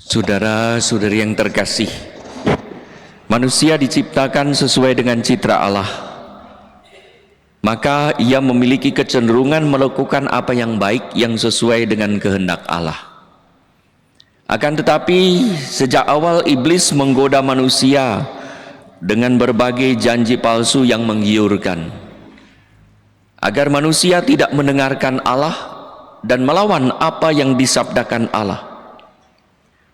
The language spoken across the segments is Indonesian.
Saudara-saudari yang terkasih, manusia diciptakan sesuai dengan citra Allah. Maka ia memiliki kecenderungan melakukan apa yang baik yang sesuai dengan kehendak Allah. Akan tetapi sejak awal iblis menggoda manusia dengan berbagai janji palsu yang menggiurkan, agar manusia tidak mendengarkan Allah dan melawan apa yang disabdakan Allah.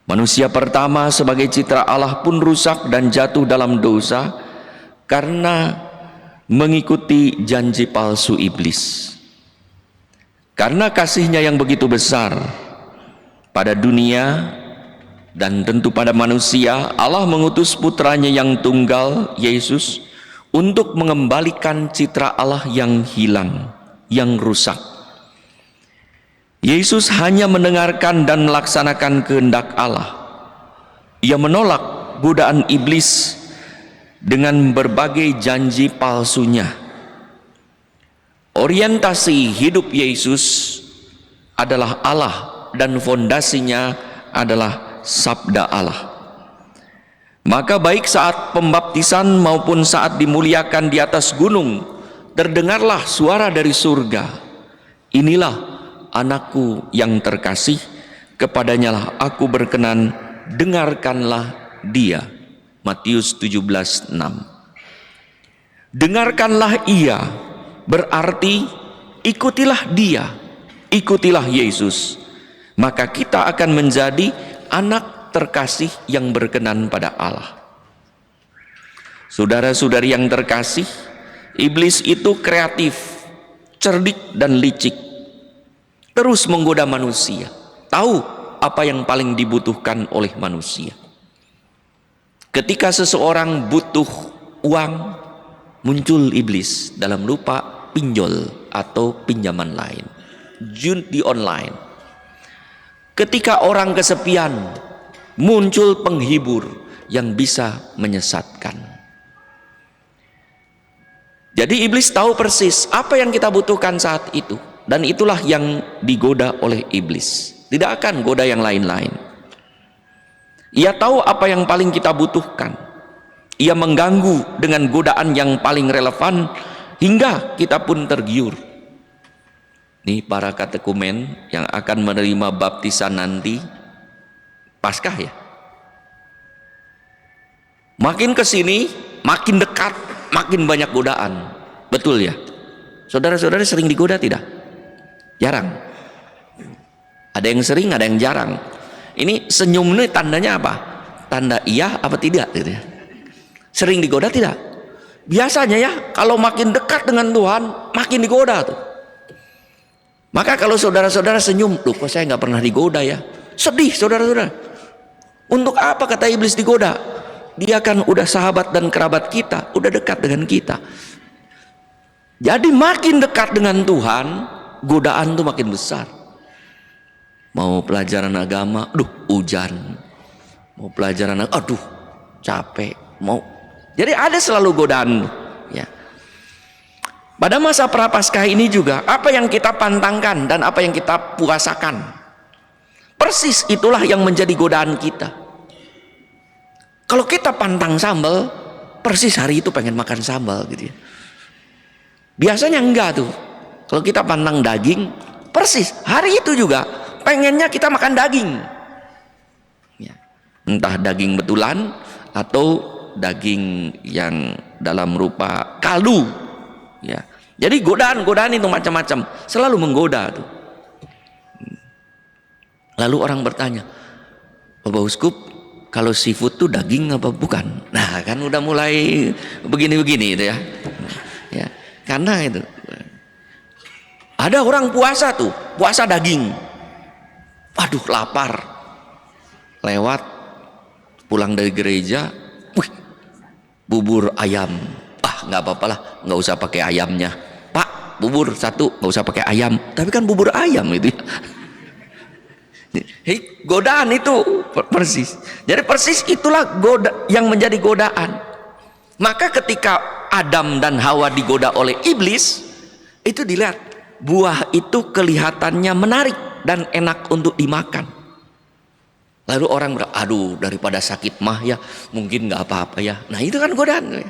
Manusia pertama sebagai citra Allah pun rusak dan jatuh dalam dosa karena mengikuti janji palsu iblis. Karena kasihnya yang begitu besar pada dunia dan tentu pada manusia, Allah mengutus putranya yang tunggal, Yesus, untuk mengembalikan citra Allah yang hilang, yang rusak. Yesus hanya mendengarkan dan melaksanakan kehendak Allah. Ia menolak godaan iblis dengan berbagai janji palsunya. Orientasi hidup Yesus adalah Allah dan fondasinya adalah sabda Allah. Maka baik saat pembaptisan maupun saat dimuliakan di atas gunung, terdengarlah suara dari surga, "Inilah anakku yang terkasih, kepadanya lah aku berkenan, dengarkanlah dia." Matius 17:6. Dengarkanlah ia berarti ikutilah dia, ikutilah Yesus. Maka kita akan menjadi anak terkasih yang berkenan pada Allah. Saudara-saudari yang terkasih, iblis itu kreatif, cerdik dan licik. Terus menggoda manusia, tahu apa yang paling dibutuhkan oleh manusia. Ketika seseorang butuh uang, muncul iblis dalam rupa pinjol atau pinjaman lain, judi online. Ketika orang kesepian, muncul penghibur yang bisa menyesatkan. Jadi iblis tahu persis apa yang kita butuhkan saat itu. Dan itulah yang digoda oleh iblis. Tidak akan goda yang lain-lain. Ia tahu apa yang paling kita butuhkan. Ia mengganggu dengan godaan yang paling relevan hingga kita pun tergiur. Nih para katekumen yang akan menerima baptisan nanti Paskah ya. Makin ke sini, makin dekat, makin banyak godaan. Betul ya? Saudara-saudara sering digoda tidak? Jarang. Ada yang sering, ada yang jarang. Ini senyum ini tandanya apa? Tanda iya apa tidak gitu ya. Sering digoda tidak? Biasanya ya, kalau makin dekat dengan Tuhan, makin digoda tuh. Maka kalau saudara-saudara senyum, loh kok saya nggak pernah digoda ya? Sedih saudara-saudara. Untuk apa kata iblis digoda? Dia kan udah sahabat dan kerabat kita, udah dekat dengan kita. Jadi makin dekat dengan Tuhan, godaan tuh makin besar. Mau pelajaran agama, hujan. Mau pelajaran, capek. Jadi ada selalu godaan, ya. Pada masa Prapaskah ini juga, apa yang kita pantangkan dan apa yang kita puasakan, persis itulah yang menjadi godaan kita. Kalau kita pantang sambal, persis hari itu pengen makan sambal gitu ya. Biasanya enggak tuh. Kalau kita pantang daging, persis hari itu juga pengennya kita makan daging, ya. Entah daging betulan atau daging yang dalam rupa kaldu, ya. Jadi godaan-godaan itu macam-macam, selalu menggoda tuh. Lalu orang bertanya, Bapak Uskup, kalau seafood tuh daging apa bukan? Nah kan udah mulai begini-begini itu ya. Ya, karena itu ada orang puasa tuh, puasa daging. Aduh lapar. Lewat pulang dari gereja, bubur ayam. Nggak apa-apa lah, nggak usah pakai ayamnya. Pak, bubur satu, nggak usah pakai ayam. Tapi kan bubur ayam itu ya. Godaan itu persis. Jadi persis itulah yang menjadi godaan. Maka ketika Adam dan Hawa digoda oleh iblis, itu dilihat buah itu kelihatannya menarik dan enak untuk dimakan. Lalu orang aduh daripada sakit mah ya mungkin nggak apa-apa ya. Nah itu kan godaan.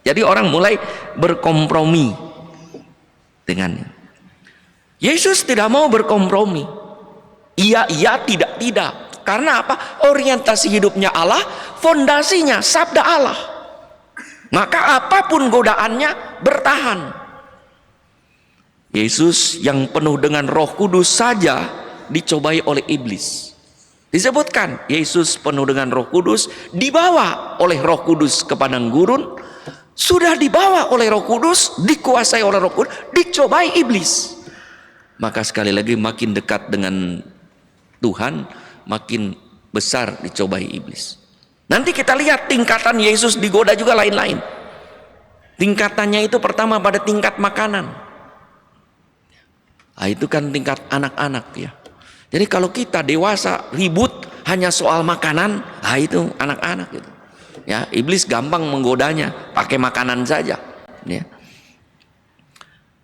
Jadi orang mulai berkompromi dengan Yesus tidak mau berkompromi. Iya, tidak, tidak. Karena apa? Orientasi hidupnya Allah, fondasinya sabda Allah. Maka apapun godaannya bertahan. Yesus yang penuh dengan Roh Kudus saja dicobai oleh iblis. Disebutkan Yesus penuh dengan Roh Kudus, dibawa oleh Roh Kudus ke padang gurun, sudah dibawa oleh Roh Kudus, dikuasai oleh Roh Kudus, dicobai iblis. Maka sekali lagi makin dekat dengan Tuhan, makin besar dicobai iblis. Nanti kita lihat tingkatan Yesus digoda juga lain-lain. Tingkatannya itu pertama pada tingkat makanan. Nah, itu kan tingkat anak-anak ya. Jadi kalau kita dewasa ribut hanya soal makanan, nah itu anak-anak gitu. Ya, iblis gampang menggodanya, pakai makanan saja. Ya.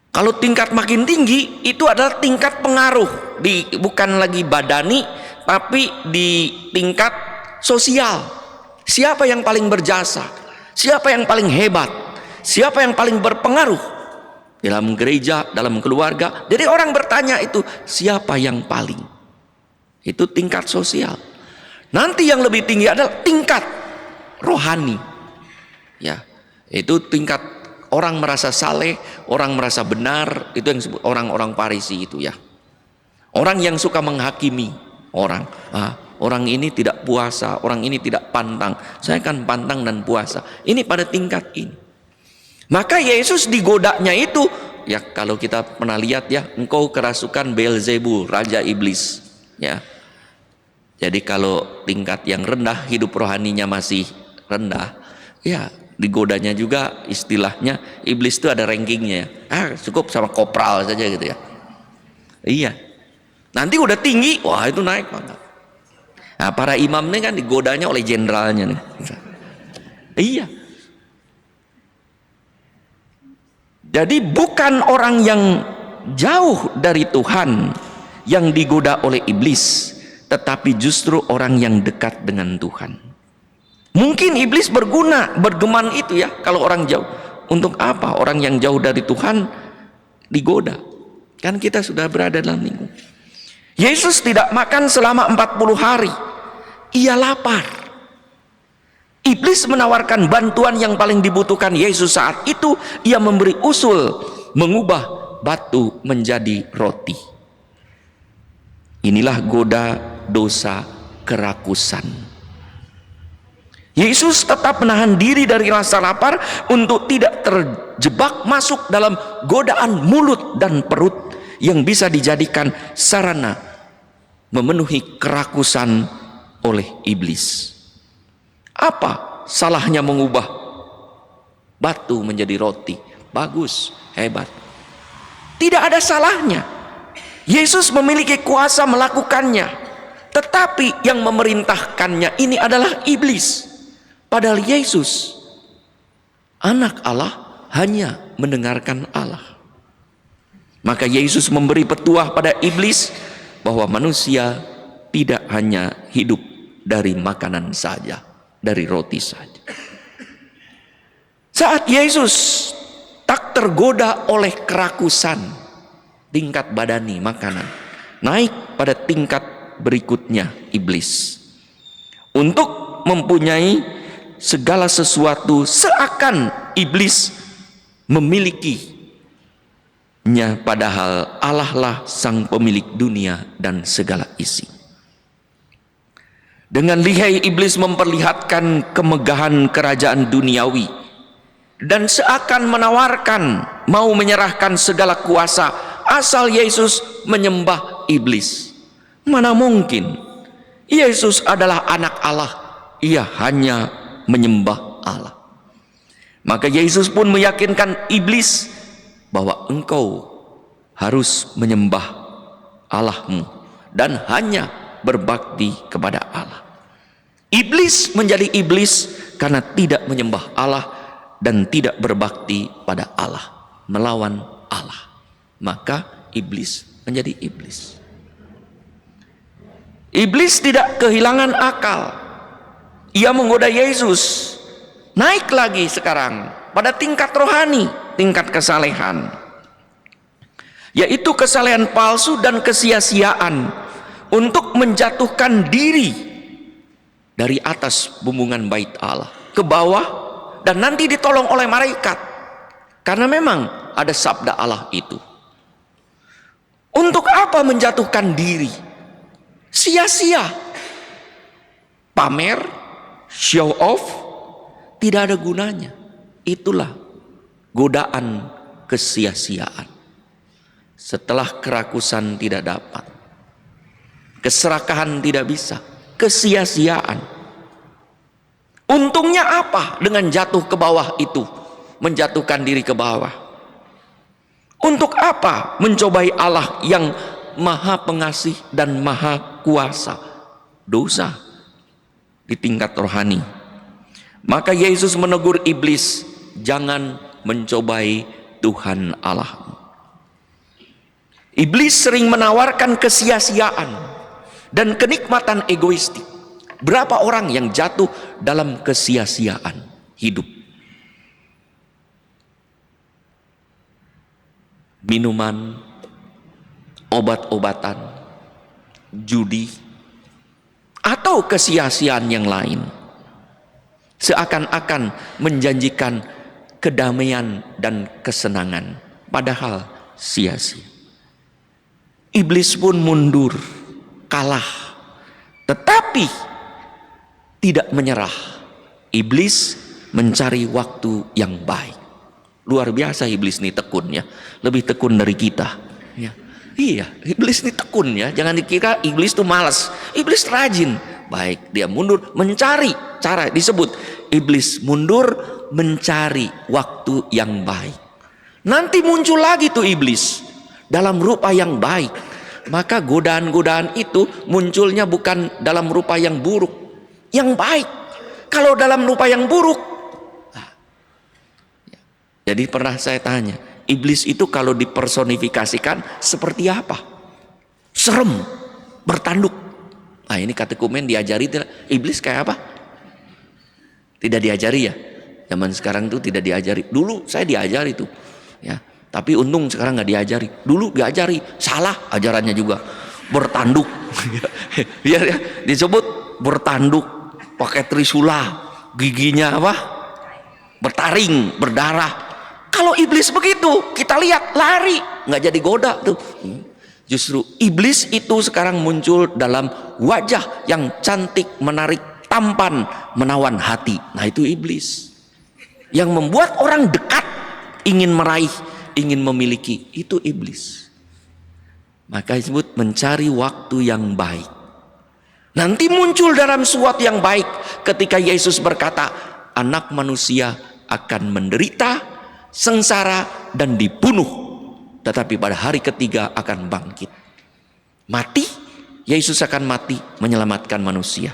Kalau tingkat makin tinggi itu adalah tingkat pengaruh, bukan lagi badani, tapi di tingkat sosial. Siapa yang paling berjasa? Siapa yang paling hebat? Siapa yang paling berpengaruh dalam gereja, dalam keluarga? Jadi orang bertanya itu siapa yang paling? Itu tingkat sosial. Nanti yang lebih tinggi adalah tingkat rohani. Ya, itu tingkat orang merasa saleh, orang merasa benar, itu yang disebut orang-orang Farisi itu ya. Orang yang suka menghakimi orang. Orang ini tidak puasa, orang ini tidak pantang. Saya kan pantang dan puasa. Ini pada tingkat ini. Maka Yesus digodanya itu, ya kalau kita pernah lihat ya, engkau kerasukan Beelzebul, raja iblis. Ya. Jadi kalau tingkat yang rendah, hidup rohaninya masih rendah, ya digodanya juga istilahnya iblis itu ada rankingnya. Cukup sama kopral saja gitu ya. Iya. Nanti udah tinggi, wah itu naik banget. Nah, para imam ini kan digodanya oleh jenderalnya nih. Iya. Jadi bukan orang yang jauh dari Tuhan yang digoda oleh iblis, tetapi justru orang yang dekat dengan Tuhan. Mungkin iblis bergeman itu ya kalau orang jauh. Untuk apa orang yang jauh dari Tuhan digoda? Kan kita sudah berada dalam lingkungan. Yesus tidak makan selama 40 hari. Ia lapar. Iblis menawarkan bantuan yang paling dibutuhkan Yesus saat itu. Ia memberi usul mengubah batu menjadi roti. Inilah goda dosa kerakusan. Yesus tetap menahan diri dari rasa lapar untuk tidak terjebak masuk dalam godaan mulut dan perut yang bisa dijadikan sarana memenuhi kerakusan oleh iblis. Apa salahnya mengubah batu menjadi roti? Bagus, hebat. Tidak ada salahnya. Yesus memiliki kuasa melakukannya. Tetapi yang memerintahkannya ini adalah iblis. Padahal Yesus, anak Allah, hanya mendengarkan Allah. Maka Yesus memberi petuah pada iblis bahwa manusia tidak hanya hidup dari makanan saja, dari roti saja. Saat Yesus tak tergoda oleh kerakusan, tingkat badani makanan, naik pada tingkat berikutnya iblis. Untuk mempunyai segala sesuatu seakan iblis memilikinya, padahal Allah lah sang pemilik dunia dan segala isi. Dengan lihai iblis memperlihatkan kemegahan kerajaan duniawi dan seakan menawarkan mau menyerahkan segala kuasa asal Yesus menyembah iblis. Mana mungkin Yesus adalah anak Allah, ia hanya menyembah Allah. Maka Yesus pun meyakinkan iblis bahwa engkau harus menyembah Allahmu dan hanya berbakti kepada Allah. Iblis menjadi iblis karena tidak menyembah Allah dan tidak berbakti pada Allah, melawan Allah. Maka iblis menjadi iblis. Iblis tidak kehilangan akal. Ia menggoda Yesus. Naik lagi sekarang pada tingkat rohani, tingkat kesalehan, yaitu kesalehan palsu dan kesia-siaan untuk menjatuhkan diri dari atas bumbungan bait Allah ke bawah dan nanti ditolong oleh malaikat. Karena memang ada sabda Allah itu. Untuk apa menjatuhkan diri? Sia-sia. Pamer, show off, tidak ada gunanya. Itulah godaan kesia-siaan. Setelah kerakusan tidak dapat, keserakahan tidak bisa, kesia-siaan. Untungnya apa dengan jatuh ke bawah itu? Menjatuhkan diri ke bawah. Untuk apa mencobai Allah yang maha pengasih dan maha kuasa? Dosa di tingkat rohani. Maka Yesus menegur iblis, jangan mencobai Tuhan Allah. Iblis sering menawarkan kesia-siaan dan kenikmatan egoistik. Berapa orang yang jatuh dalam kesia-siaan hidup? Minuman, obat-obatan, judi, atau kesia-siaan yang lain. Seakan-akan menjanjikan kedamaian dan kesenangan, padahal sia-sia. Iblis pun mundur, kalah, tetapi tidak menyerah. Iblis mencari waktu yang baik. Luar biasa iblis ini tekun ya, lebih tekun dari kita. Ya. Iya, iblis ini tekun ya. Jangan dikira iblis itu malas. Iblis rajin. Baik, dia mundur mencari cara, disebut iblis mundur mencari waktu yang baik. Nanti muncul lagi tuh iblis dalam rupa yang baik. Maka godaan-godaan itu munculnya bukan dalam rupa yang buruk, yang baik. Kalau dalam rupa yang buruk, jadi pernah saya tanya, iblis itu kalau dipersonifikasikan seperti apa? Serem, bertanduk. Nah ini katekumen diajari tidak? Iblis kayak apa? Tidak diajari ya. Zaman sekarang tuh tidak diajari. Dulu saya diajari tuh, ya. Tapi untung sekarang nggak diajari. Dulu diajari, salah ajarannya juga. Bertanduk, ya, disebut bertanduk, pakai trisula, giginya apa? Bertaring, berdarah. Kalau iblis begitu, kita lihat lari, nggak jadi goda tuh. Justru iblis itu sekarang muncul dalam wajah yang cantik, menarik, tampan, menawan hati. Nah itu iblis yang membuat orang dekat, ingin meraih, ingin memiliki. Itu iblis. Maka disebut mencari waktu yang baik. Nanti muncul dalam suatu yang baik ketika Yesus berkata, anak manusia akan menderita, sengsara, dan dibunuh. Tetapi pada hari ketiga akan bangkit. Mati, Yesus akan mati menyelamatkan manusia.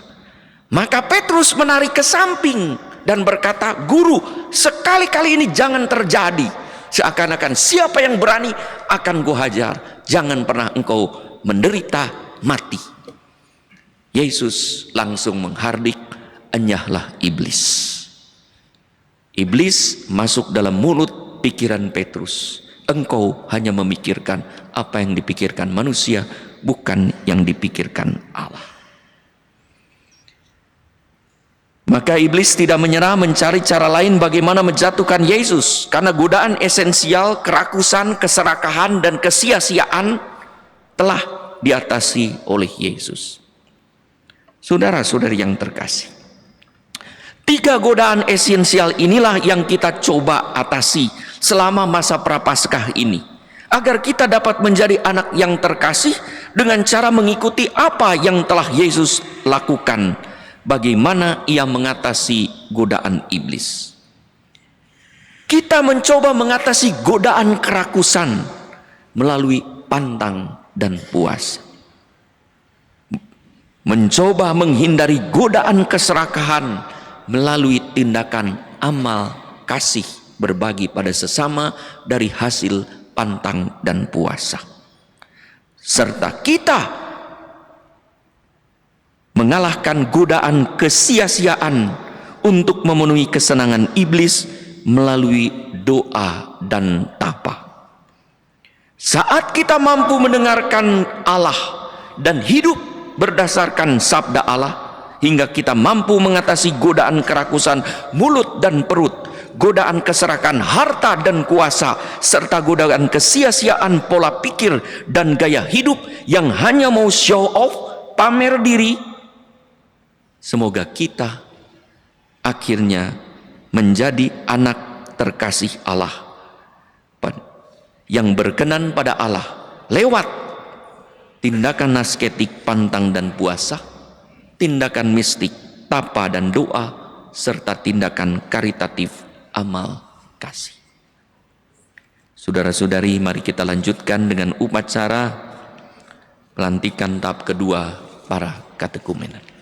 Maka Petrus menarik ke samping dan berkata, Guru, sekali-kali ini jangan terjadi. Seakan-akan siapa yang berani akan gua hajar. Jangan pernah engkau menderita mati. Yesus langsung menghardik, enyahlah iblis. Iblis masuk dalam mulut pikiran Petrus. Engkau hanya memikirkan apa yang dipikirkan manusia, bukan yang dipikirkan Allah. Maka iblis tidak menyerah, mencari cara lain bagaimana menjatuhkan Yesus. Karena godaan esensial, kerakusan, keserakahan, dan kesia-siaan telah diatasi oleh Yesus. Saudara-saudari yang terkasih, 3 godaan esensial inilah yang kita coba atasi selama masa Prapaskah ini, agar kita dapat menjadi anak yang terkasih dengan cara mengikuti apa yang telah Yesus lakukan, bagaimana ia mengatasi godaan iblis. Kita mencoba mengatasi godaan kerakusan melalui pantang dan puasa. Mencoba menghindari godaan keserakahan melalui tindakan amal kasih berbagi pada sesama dari hasil pantang dan puasa. Serta kita mengalahkan godaan kesia-siaan untuk memenuhi kesenangan iblis melalui doa dan tapa. Saat kita mampu mendengarkan Allah dan hidup berdasarkan sabda Allah, hingga kita mampu mengatasi godaan kerakusan mulut dan perut, godaan keserakahan harta dan kuasa, serta godaan kesia-siaan pola pikir dan gaya hidup yang hanya mau show off, pamer diri. Semoga kita akhirnya menjadi anak terkasih Allah yang berkenan pada Allah lewat tindakan asketik, pantang dan puasa, tindakan mistik, tapa dan doa, serta tindakan karitatif, amal kasih. Saudara-saudari, mari kita lanjutkan dengan upacara pelantikan tahap kedua para katekumenan.